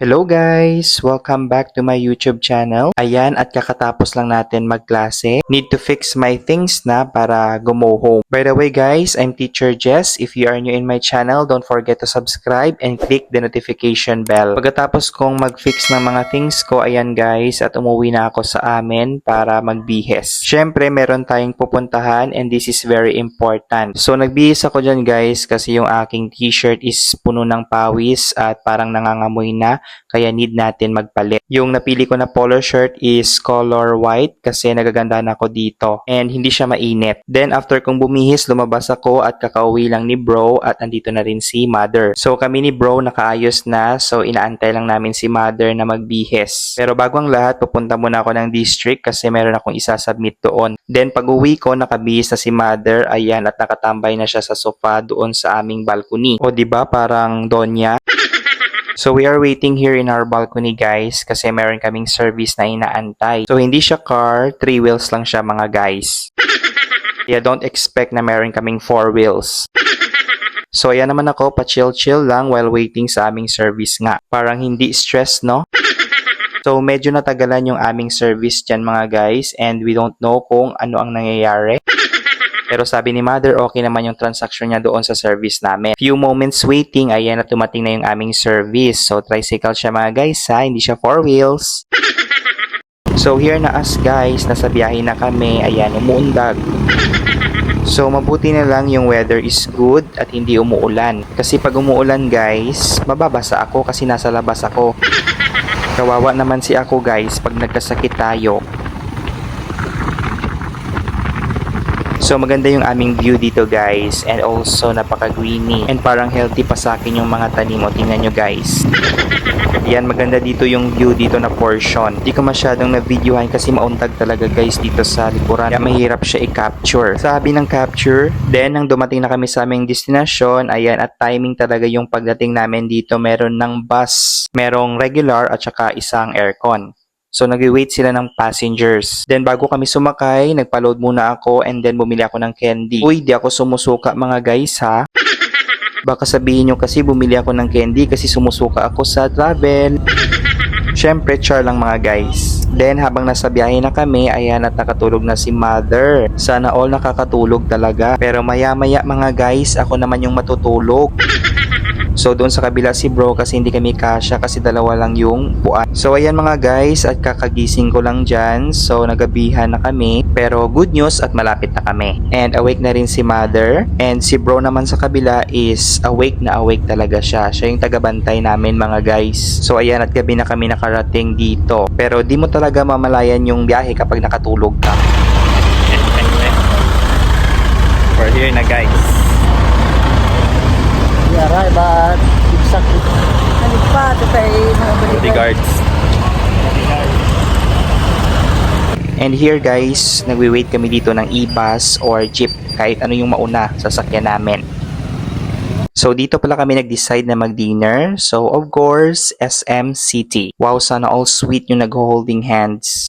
Hello guys! Welcome back to my YouTube channel. Ayan, at kakatapos lang natin magklase. Need to fix my things na para go home. By the way guys, I'm Teacher Jess. If you are new in my channel, don't forget to subscribe and click the notification bell. Pagkatapos kong mag-fix ng mga things ko, ayan guys, at umuwi na ako sa amin para magbihes. Syempre, meron tayong pupuntahan and this is very important. So, nagbihis ako dyan guys kasi yung aking t-shirt is puno ng pawis at parang nangangamoy na. Kaya need natin magpalit. Yung napili ko na polo shirt is color white kasi nagagandahan ako dito and hindi siya mainit. Then after kong bumihis, lumabas ako at kakauwi lang ni bro at andito na rin si mother. So kami ni bro nakaayos na, so inaantay lang namin si mother na magbihis. Pero bago ang lahat, pupunta muna ako ng district kasi meron akong isasubmit doon. Then pag uwi ko, nakabihis na si mother, ayan, at nakatambay na siya sa sofa doon sa aming balcony. O diba parang donya? So we are waiting here in our balcony guys kasi meron kaming service na inaantay. So hindi siya car, 3 wheels lang siya mga guys. Kaya don't expect na meron kaming 4 wheels. So ayan naman ako, pa-chill-chill lang while waiting sa aming service nga. Parang hindi stress, no? So medyo natagalan yung aming service dyan mga guys and we don't know kung ano ang nangyayari. Pero sabi ni mother, okay naman yung transaction niya doon sa service namin. Few moments waiting, ayan na dumating na yung aming service. So tricycle siya mga guys ha, hindi siya 4 wheels. So here na us guys, nasa biyahe na kami, ayan, umuundag. So mabuti na lang yung weather is good at hindi umuulan. Kasi pag umuulan guys, mababasa ako kasi nasa labas ako. Kawawa naman si ako guys pag nagkasakit tayo. So maganda yung aming view dito guys and also napaka-greeny and parang healthy pa sa akin yung mga tanim o tingnan nyo guys. Yan, maganda dito yung view dito na portion. Hindi ko masyadong na-videohan kasi mauntag talaga guys dito sa likuran. Kaya mahirap siya i-capture. Sabi ng capture, then nang dumating na kami sa aming destination, ayan, at timing talaga yung pagdating namin dito. Meron ng bus, merong regular at saka isang aircon. So, nag-wait sila ng passengers. Then, bago kami sumakay, nagpa-load muna ako and then bumili ako ng candy. Uy, di ako sumusuka mga guys ha. Baka sabihin nyo kasi bumili ako ng candy kasi sumusuka ako sa travel. Syempre, char lang mga guys. Then, habang nasa biyahe na kami, ayan at nakatulog na si mother. Sana all nakakatulog talaga. Pero maya-maya mga guys, ako naman yung matutulog. So doon sa kabila si bro kasi hindi kami kasya kasi dalawa lang yung puan. So ayan mga guys at kakagising ko lang dyan. So nagabihan na kami pero good news at malapit na kami. And awake na rin si mother and si bro naman sa kabila is awake na awake talaga siya. Siya yung tagabantay namin mga guys. So ayan at gabi na kami nakarating dito. Pero di mo talaga mamalayan yung biyahe kapag nakatulog ka. We're here na guys. Yaray, but exactly. Ano pa? Ito tayo mga Bodyguards. And here guys, nagwi-wait kami dito ng e-bus or jeep, kahit ano yung mauna sa sasakyan namin. So dito pala kami nag-decide na mag-dinner. So of course, SM City. Wow, sana all sweet yung nag-holding hands.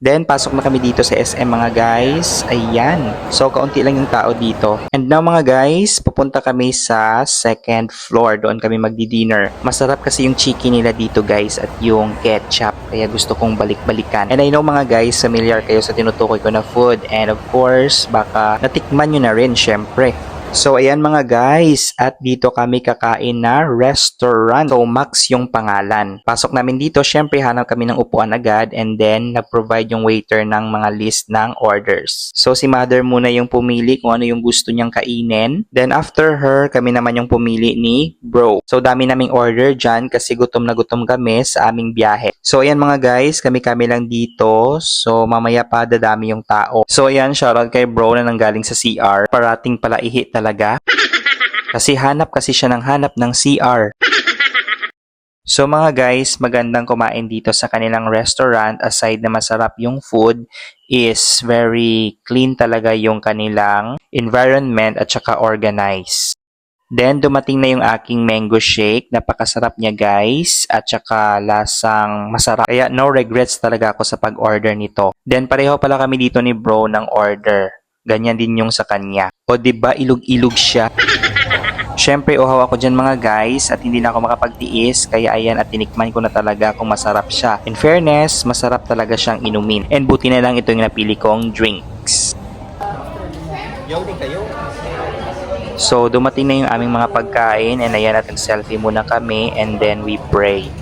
Then, pasok na kami dito sa SM mga guys. Ayan. So, kaunti lang yung tao dito. And now mga guys, pupunta kami sa second floor. Doon kami magdi-dinner. Masarap kasi yung chicken nila dito guys at yung ketchup. Kaya gusto kong balik-balikan. And I know mga guys, familiar kayo sa tinutukoy ko na food. And of course, baka natikman nyo na rin syempre. So, ayan mga guys, at dito kami kakain na restaurant. So, Max yung pangalan. Pasok namin dito, syempre hanap kami ng upuan agad and then nag-provide yung waiter ng mga list ng orders. So, si mother muna yung pumili kung ano yung gusto niyang kainin. Then, after her, kami naman yung pumili ni bro. So, dami naming order dyan kasi gutom na gutom kami sa aming biyahe. So, ayan mga guys, kami-kami lang dito. So, mamaya pa dadami yung tao. So, ayan, shoutout kay bro na nanggaling sa CR. Parating pala ihit talaga. Kasi hanap kasi siya ng hanap ng CR. So mga guys, magandang kumain dito sa kanilang restaurant. Aside na masarap yung food, is very clean talaga yung kanilang environment at saka organized. Then dumating na yung aking mango shake. Napakasarap niya guys at saka lasang masarap. Kaya no regrets talaga ako sa pag-order nito. Then pareho pala kami dito ni bro ng order. Ganyan din yung sa kanya. O diba ilog-ilog siya. Syempre, uhaw ako dyan mga guys at hindi na ako makapagtiis kaya ayan at tinikman ko na talaga kung masarap siya. In fairness, masarap talaga siyang inumin. And buti na lang ito yung napili kong drinks. So, dumating na yung aming mga pagkain and ayan at selfie muna kami and then we pray.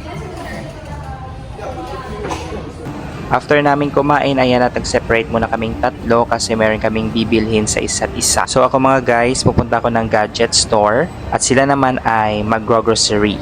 After namin kumain, ayan at nag-separate muna kaming tatlo kasi meron kaming bibilhin sa isa't isa. So ako mga guys, pupunta ako ng gadget store at sila naman ay mag-grocery.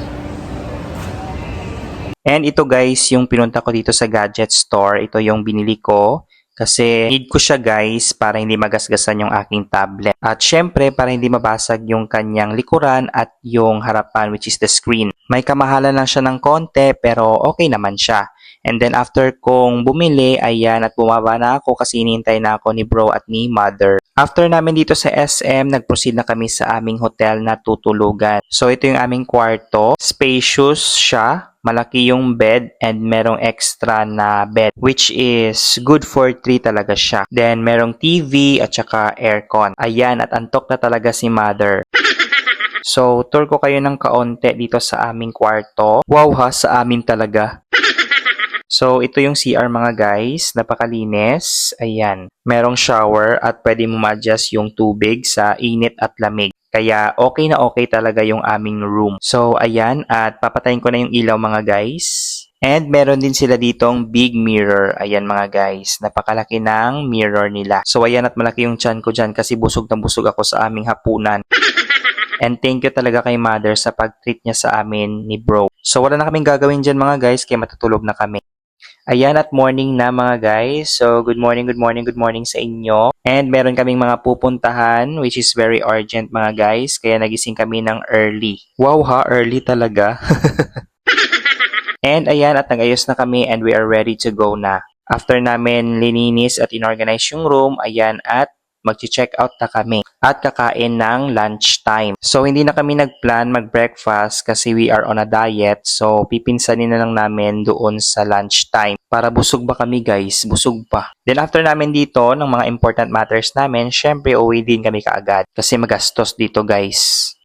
And ito guys, yung pinunta ko dito sa gadget store, ito yung binili ko. Kasi need ko siya guys para hindi magasgasan yung aking tablet. At syempre para hindi mabasag yung kanyang likuran at yung harapan which is the screen. May kamahalan lang siya ng konti pero okay naman siya. And then after kong bumili, ayan at bumaba na ako kasi hinihintay na ako ni bro at ni mother. After namin dito sa SM, nag-proceed na kami sa aming hotel na tutulugan. So ito yung aming kwarto. Spacious siya. Malaki yung bed and merong extra na bed which is good for 3 talaga siya. Then merong TV at saka aircon. Ayan at antok na talaga si mother. So tour ko kayo ng kaunti dito sa aming kwarto. Wow ha, sa amin talaga. So, ito yung CR mga guys. Napakalinis. Ayan. Merong shower at pwede mo ma-adjust yung tubig sa init at lamig. Kaya okay na okay talaga yung aming room. So, ayan. At papatayin ko na yung ilaw mga guys. And meron din sila ditong big mirror. Ayan mga guys. Napakalaki ng mirror nila. So, ayan at malaki yung tiyan ko dyan kasi busog na busog ako sa aming hapunan. And thank you talaga kay mother sa pag-treat niya sa amin ni bro. So, wala na kaming gagawin dyan mga guys kaya matutulog na kami. Ayan at morning na mga guys. So, good morning sa inyo. And meron kaming mga pupuntahan which is very urgent mga guys. Kaya nagising kami ng early. Wow ha, early talaga. And ayan at nag-ayos na kami and we are ready to go na. After namin lininis at inorganize yung room, ayan at mag-check out na kami at kakain ng lunchtime. So, hindi na kami nag-plan mag-breakfast kasi we are on a diet. So, pipinsanin na lang namin doon sa lunchtime. Para busog ba kami guys? Busog pa. Then, after namin dito, ng mga important matters namin, syempre, uwi din kami kaagad. Kasi magastos dito guys.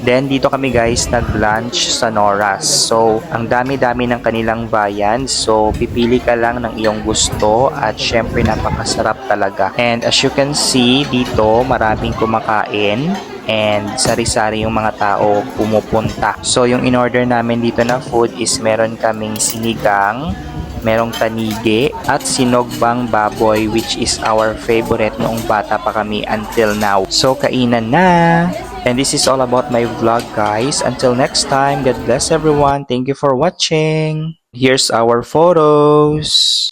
Then, dito kami guys nag-lunch sa Noras. So, ang dami-dami ng kanilang viand. So, pipili ka lang ng iyong gusto at syempre napakasarap talaga. And as you can see, dito maraming kumakain and sari-sari yung mga tao pumupunta. So, yung in-order namin dito na food is meron kaming sinigang, merong tanige at sinogbang baboy which is our favorite noong bata pa kami until now. So, kainan na! And this is all about my vlog guys. Until next time, God bless everyone. Thank you for watching. Here's our photos.